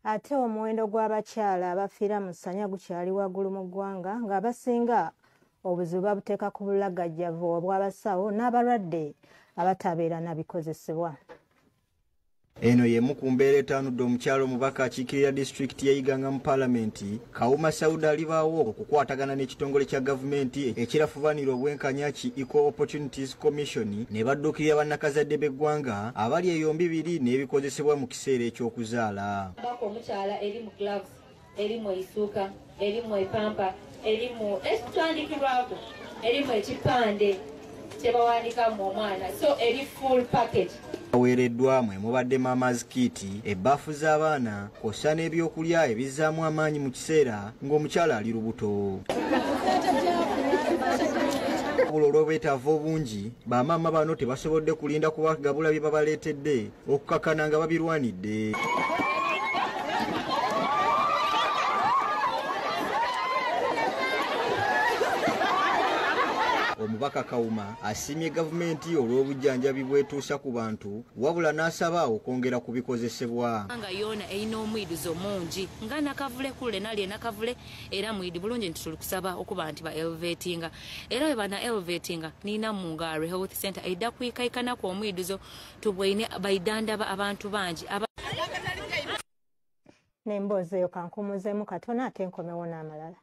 ate omuwendo gw'abakyala abafiira mu ssanya gukyali waggulu mu ggwanga ng'abasinga obuzibu babuteeka ku bulagajjavu obw'abasawo n'abalwadde abatabeera na bikozesebwa. Eno y'emu ku mbeera etaanudde omukyalo omubaka akiikirira disitulikiti y'Iganga mu paalamenti Kawuma Sauda alibaawo okukwatagana n'ekitongole kya gavumenti ekirafubanira obwenkanya ki Equal Opportunities Commission ne badduukirira bannakazadde b'eggwanga abali eyombi biri n'ebikozesebwa mu kiseera eky'okuzaala. Omukyala erimu gloves, erimu eisuuka, erimu epampa, erimu ekitwandikirwako, erimu ekipande kyebawandiikamu omwana, so eri full package. Baweereddwa mwe mubadde Mama's Kit, ebbaafu z'abaana kw'ossa n'ebyokulya ebizzaamu amaanyi mu kiseera ng'omukyala ali lubuto. Wabula olw'obwetaavu obungi, bamaama bano tebasobodde kulinda kubagabula bye babaleetedde okukakana nga babirwanidde. Omubaka Kawuma asiimye gavumenti olw'obujjanjabi bwetuusa ku bantu wabula n'asaba okwongera ku bikozesebwa. Nga yoona erina omwidizo mungi nga nakavule kule nalye nakavule era mwidi bulungi nti tuli kusaba okuba nti ba elevatinga era bwe bana elevatinga nina mu Ngare Health Center edda kwikaikanaku omwidizo tubwine baidandaba abantu bangi n'emboozi eyo kankumuzeemu katono ate nkomewo n'amalala.